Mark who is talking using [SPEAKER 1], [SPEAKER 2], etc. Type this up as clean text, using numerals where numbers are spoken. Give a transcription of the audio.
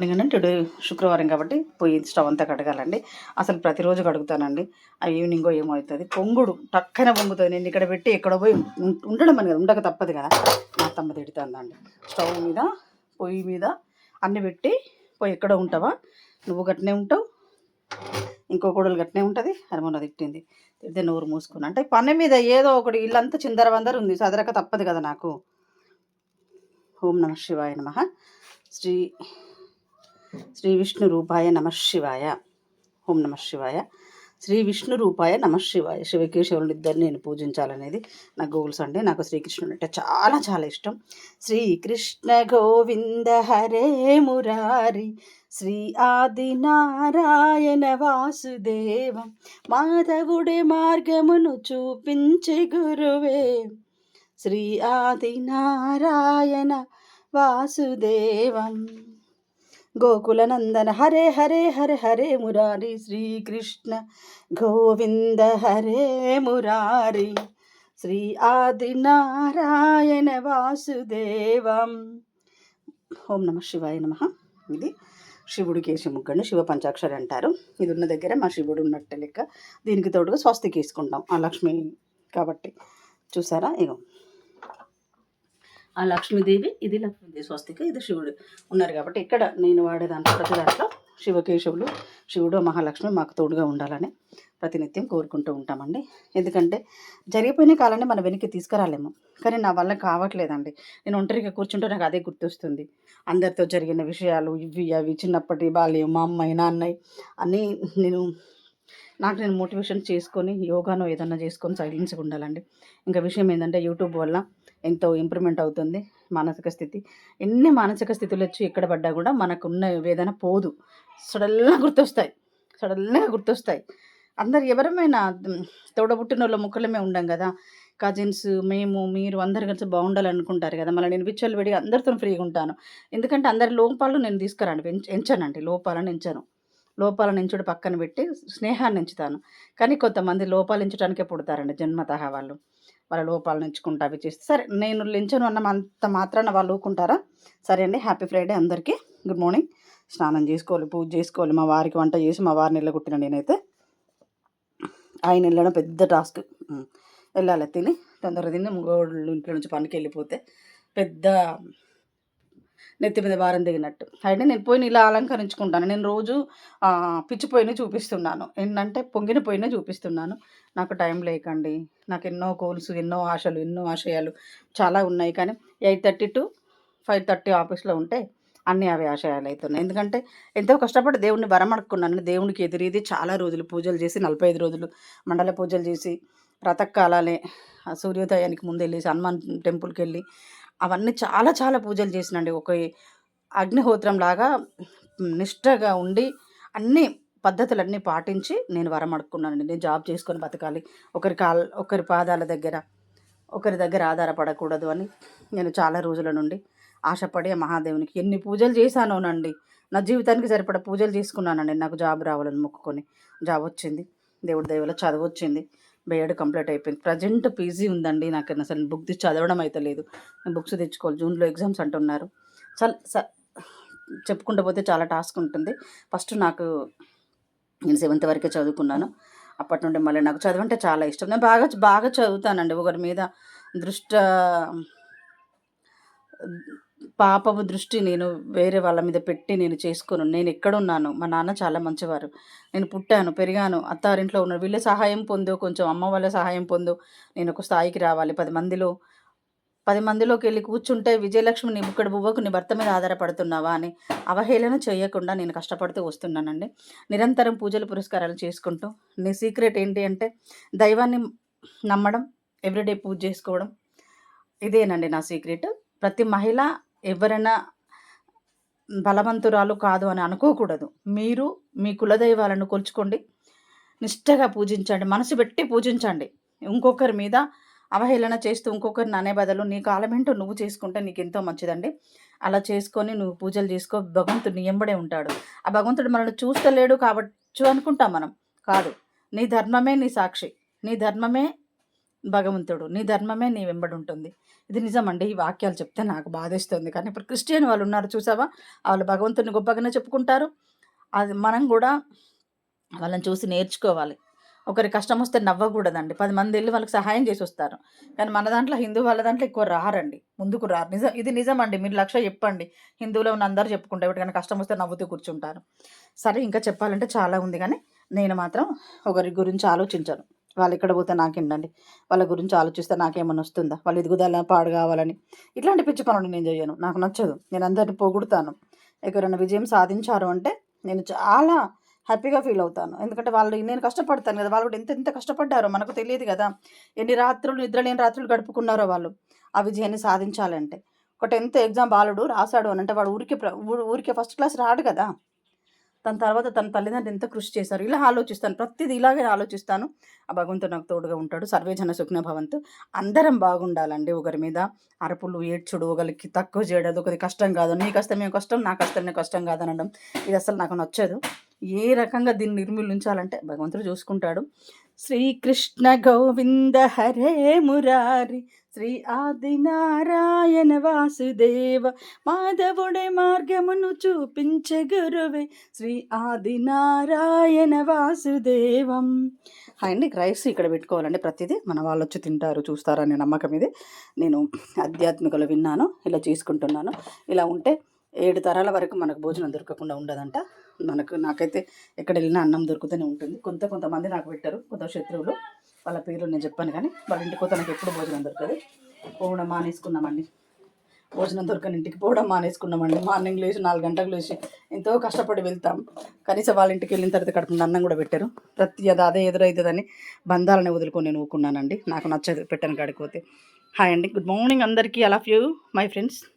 [SPEAKER 1] ఎందుకంటే టుడే శుక్రవారం కాబట్టి పొయ్యి స్టవ్ అంతా కడగాలండి. అసలు ప్రతిరోజు కడుగుతానండి. ఆ ఈవినింగో ఏమో అవుతుంది. పొంగుడు టక్కన పొంగుతుంది. నేను ఇక్కడ పెట్టి ఎక్కడో పోయి ఉండడం అని కదా, ఉండక తప్పదు కదా. మా అత్తమ్మ తిడుతుందండి. స్టవ్ మీద పొయ్యి మీద అన్నీ పెట్టి పోయి ఎక్కడ ఉంటావా, నువ్వు గట్నే ఉంటావు, ఇంకో కోడలు గట్నే ఉంటుంది అని మొన్న తిట్టింది. తిడితే నోరు మూసుకుని అంటే పని మీద ఏదో ఒకటి ఇల్లంతా చిందరవందర ఉంది, సదరక తప్పదు కదా నాకు. ఓం నమ శివాయ నమ. శ్రీ శ్రీ విష్ణు రూపాయ నమ శివాయ. ఓం నమ శివాయ. శ్రీ విష్ణు రూపాయ నమ శివాయ. శివకేశవులు ఇద్దరిని నేను పూజించాలనేది నా గోల్స్ అండి. నాకు శ్రీకృష్ణుడు అంటే చాలా చాలా ఇష్టం. శ్రీకృష్ణ గోవింద హరే మురారి, శ్రీ ఆది నారాయణ వాసుదేవం, మాధవుడే మార్గమును చూపించే గురువే, శ్రీ ఆది నారాయణ వాసుదేవం. గోకులనందన హరే హరే హరే హరే మురారి, శ్రీకృష్ణ గోవింద హరే మురారి, శ్రీ ఆది నారాయణ వాసుదేవం. ఓం నమ శివాయ నమ. ఇది శివుడికి వేసే ముగ్గండి. శివ పంచాక్షరి అంటారు. ఇది ఉన్న దగ్గర మా శివుడు ఉన్నట్టు లెక్క. దీనికి తోడుగా స్వస్తికి వేసుకుంటాం ఆ లక్ష్మి కాబట్టి. చూసారా, ఇగో ఆ లక్ష్మీదేవి, ఇది లక్ష్మీదేవి స్వస్తిక, ఇది శివుడు ఉన్నారు కాబట్టి ఇక్కడ నేను వాడేదాంట్లో ప్రతి దాంట్లో శివకేశవులు, శివుడు, మహాలక్ష్మి మాకు తోడుగా ఉండాలని ప్రతినిత్యం కోరుకుంటూ ఉంటామండి. ఎందుకంటే జరిగిపోయిన కాలాన్ని మనం వెనక్కి తీసుకురాలేము, కానీ నా వల్ల కావట్లేదండి. నేను ఒంటరిగా కూర్చుంటే నాకు అదే గుర్తొస్తుంది. అందరితో జరిగిన విషయాలు ఇవి అవి, చిన్నప్పటి బాల్యం, మా అమ్మాయి నాన్నయ్య అన్నీ నేను మోటివేషన్ చేసుకొని యోగానో ఏదన్నా చేసుకొని సైలెన్స్గా ఉండాలండి. ఇంకా విషయం ఏంటంటే యూట్యూబ్ వల్ల ఎంతో ఇంప్రూవ్మెంట్ అవుతుంది మానసిక స్థితి. ఎన్ని మానసిక స్థితులు వచ్చి ఎక్కడ పడ్డా కూడా మనకున్న వేదన పోదు. సడన్గా గుర్తొస్తాయి. అందరు ఎవరమైనా తోడబుట్టిన వాళ్ళ ముక్కలమే ఉండం కదా. కజిన్స్, మేము, మీరు అందరు కలిసి బాగుండాలనుకుంటారు కదా. మళ్ళీ నేను విచ్చలు విడి అందరితో ఫ్రీగా ఉంటాను. ఎందుకంటే అందరి లోపాలు నేను తీసుకురాను, ఎంచనండి. లోపాలను ఎంచుడు పక్కన పెట్టి స్నేహాన్ని ఎంచుతాను. కానీ కొంతమంది లోపాలు ఎంచడానికే పుడతారండి జన్మతహా. వాళ్ళ లోపాలను ఎంచుకుంటా అవి చేస్తే సరే, నేను లెంచను అంత మాత్రాన వాళ్ళు ఊరుకుంటారా? సరే అండి, హ్యాపీ ఫ్రైడే అందరికీ. Good morning. స్నానం చేసుకోవాలి, పూజ చేసుకోవాలి, మా వారికి వంట చేసి మా వారిని వెళ్ళగొట్టిన నేనైతే. ఆయన వెళ్ళడం పెద్ద టాస్క్. వెళ్ళాలి, తిని తొందరగా తిని గోళ్ళు ఇంట్లో నుంచి పనికి వెళ్ళిపోతే పెద్ద నెత్తి మీద భారం దిగినట్టు. అయితే నేను పోయిన ఇలా అలంకరించుకుంటాను. నేను రోజు పిచ్చిపోయిన చూపిస్తున్నాను, ఏంటంటే పొంగిన పోయిన చూపిస్తున్నాను. నాకు టైం లేకండి. నాకు ఎన్నో గోల్స్, ఎన్నో ఆశలు, ఎన్నో ఆశయాలు చాలా ఉన్నాయి. కానీ 8:30 to 5:30 ఆఫీస్లో ఉంటే అన్నీ అవి ఆశయాలు అవుతున్నాయి. ఎందుకంటే ఎంతో కష్టపడి దేవుడిని వరమడుక్కున్నాను. దేవునికి ఎదురీది చాలా రోజులు పూజలు చేసి 45 రోజులు మండల పూజలు చేసి ప్రాతకాలాలే సూర్యోదయానికి ముందు వెళ్ళేసి హనుమాన్ టెంపుల్కి వెళ్ళి అవన్నీ చాలా చాలా పూజలు చేసినండి. ఒక అగ్నిహోత్రం లాగా నిష్టగా ఉండి అన్ని పద్ధతులన్నీ పాటించి నేను వరం అడుక్కున్నానండి. నేను జాబ్ చేసుకొని బతకాలి, ఒకరి పాదాల దగ్గర ఒకరి దగ్గర ఆధారపడకూడదు అని నేను చాలా రోజుల నుండి ఆశపడి మహాదేవునికి ఎన్ని పూజలు చేశానోనండి. నా జీవితానికి సరిపడ పూజలు చేసుకున్నానండి. నాకు జాబ్ రావాలని మొక్కుకొని జాబ్ వచ్చింది. దేవుడి దయ వల్ల చదువు వచ్చింది. B.Ed కంప్లీట్ అయిపోయింది. ప్రజెంట్ పీజీ ఉందండి. నాకు అసలు బుక్ తెచ్చి చదవడం అయితే లేదు. నేను బుక్స్ తెచ్చుకోవాలి. జూన్లో ఎగ్జామ్స్ అంటున్నారు. చెప్పుకుంటూ పోతే చాలా టాస్క్ ఉంటుంది. ఫస్ట్ నేను 7th వరకే చదువుకున్నాను. అప్పటి నుండి మళ్ళీ నాకు చదువు అంటే చాలా ఇష్టం. నేను బాగా చదువుతానండి. ఒకరి మీద పాపపు దృష్టి నేను వేరే వాళ్ళ మీద పెట్టి నేను చేసుకోను. నేను ఎక్కడున్నాను, మా నాన్న చాలా మంచివారు. నేను పుట్టాను, పెరిగాను, అత్తారింట్లో ఉన్నాను. వీళ్ళ సహాయం పొందో, కొంచెం అమ్మ వాళ్ళ సహాయం పొందో నేను ఒక స్థాయికి రావాలి. 10 మందిలోకి వెళ్ళి కూర్చుంటే విజయలక్ష్మి నీ బుక్కడి బువ్వకు నీ భర్త మీద ఆధారపడుతున్నావా అని అవహేళన చేయకుండా నేను కష్టపడుతూ వస్తున్నానండి. నిరంతరం పూజలు పురస్కారాలు చేసుకుంటూ. నీ సీక్రెట్ ఏంటి అంటే దైవాన్ని నమ్మడం, ఎవ్రీడే పూజ చేసుకోవడం. ఇదేనండి నా సీక్రెట్. ప్రతి మహిళ ఎవరైనా బలవంతురాలు కాదు అని అనుకోకూడదు. మీరు మీ కులదైవాలను కొలుచుకోండి, నిష్టగా పూజించండి, మనసు పెట్టి పూజించండి. ఇంకొకరి మీద అవహేళన చేస్తూ ఇంకొకరిని అనే బదులు నీ కాలమేంటో నువ్వు చేసుకుంటే నీకు ఎంతో మంచిదండి. అలా చేసుకొని నువ్వు పూజలు చేసుకో. భగవంతుడు నీ ఎంబడే ఉంటాడు. ఆ భగవంతుడు మనల్ని చూస్తలేడు కావచ్చు అనుకుంటాం మనం. కాదు, నీ ధర్మమే నీ సాక్షి. నీ ధర్మమే భగవంతుడు నీ ధర్మమే నీ వెంబడుంటుంది. ఇది నిజమండి. ఈ వాక్యాలు చెప్తే నాకు బాధేస్తుంది. కానీ ఇప్పుడు క్రిస్టియన్ వాళ్ళున్నారు చూసావా? వాళ్ళు భగవంతుడిని గొప్పగానే చెప్పుకుంటారు. అది మనం గూడా వాళ్ళని చూసి నేర్చుకోవాలి. ఒకరి కష్టమొస్తే నవ్వకూడదండి. 10 మందెళ్లి వాళ్ళకి సహాయం జేసొస్తారు. కానీ మన దాంట్లో హిందూ వాళ్ళ దాంట్లో ఎక్కువ రారండి. ముందుకు రారు. ఇది నిజమండి. మీరు 1,00,000 చెప్పండి. హిందువులో ఉన్న అందరూ చెప్పుకుంటారు. ఎవరికైనా కష్టమొస్తే నవ్వుతూ కూర్చుంటారు. సరే ఇంకా చెప్పాలంటే చాలా ఉంది గానీ, నేను మాత్రం ఒకరి గురించి ఆలోచించను. వాళ్ళెక్కడ పోతే నాకేంటండి? వాళ్ళ గురించి ఆలోచిస్తే నాకేమన్నా వస్తుందా? వాళ్ళ ఎదుగుదల పాడు గావాలని. ఇట్లాంటి పిచ్చి పనులు నేను జెయ్యను. నాకు నచ్చదు. నేను అందరిని పొగుడుతాను. ఎవరైనా విజయం సాధించారు అంటే నేను చాలా హ్యాపీగా ఫీల్ అవుతాను. ఎందుకంటే నేను కష్టపడతాను గదా! వాళ్ళు కూడా ఎంత ఎంత కష్టపడ్డారో మనకు తెలియదు గదా! ఎన్ని రాత్రులు నిద్రలేని రాత్రులు గడుపుకున్నారో వాళ్ళు. ఆ విజయాన్ని సాధించాలంటే. ఒక 10థ్ ఎగ్జామ్ బాలుడు రాసాడు అనంటే వాడు ఊరికే ఫస్ట్ క్లాస్ రాడు గదా! తన తర్వాత తన తల్లిదండ్రులు ఎంత కృషి చేశారు. ఇలా ఆలోచిస్తాను. ప్రతిది ఇలాగే ఆలోచిస్తాను. ఆ భగవంతుడు నాకు తోడుగా ఉంటాడు. సర్వేజన సుఖినో భవంతు. అందరం బాగుండాలండి. ఒకరి మీద అరుపులు, ఏడ్చుడు, ఒకళ్ళకి తక్కువ చేయడం, అదొకటి కష్టం కాదు. నీ కష్టం ఏం కష్టం, నా కష్టం నీ కష్టం కాదనడం. ఇది అసలు నాకు నచ్చదు. ఏ రకంగా దీన్ని నిర్మూలించాలంటే భగవంతుడు చూసుకుంటాడు. శ్రీకృష్ణ గోవింద హరే మురారి శ్రీ ఆదినారాయణ వాసుదేవ మాధవుడే మార్గమును చూపించే గురువే శ్రీ ఆదినారాయణ వాసుదేవం. అండి రైస్ ఇక్కడ పెట్టుకోవాలండి. ప్రతిదీ మన వాళ్ళు వచ్చి తింటారు చూస్తారనే నమ్మకం ఇది. నేను ఆధ్యాత్మికలో విన్నాను, ఇలా చేసుకుంటున్నాను. ఇలా ఉంటే 7 తరాల వరకు మనకు భోజనం దొరకకుండా ఉండదంట. నాకైతే ఎక్కడ వెళ్ళినా అన్నం దొరుకుతూనే ఉంటుంది. కొంతమంది నాకు పెట్టరు, కొంత శత్రువులు. వాళ్ళ పేర్లు నేను చెప్పాను కానీ వాళ్ళ ఇంటికి పోతే నాకు ఎప్పుడు భోజనం దొరకదు. పోవడం మానేసుకున్నామండి. భోజనం దొరకని ఇంటికి పోవడం మానేసుకున్నామండి. మార్నింగ్ లేచి 4 గంటలకు లేచి ఎంతో కష్టపడి వెళ్తాం. కనీసం వాళ్ళ ఇంటికి వెళ్ళిన తర్వాత కడుపున అన్నం కూడా పెట్టరు. అదే ఎదురవుతుందని బంధాలని వదులుకొని నేను ఊరుకున్నానండి. నాకు నచ్చదు పెట్టని కాడికి పోతే. హాయ్ అండి, గుడ్ మార్నింగ్ అందరికీ. I love you my friends.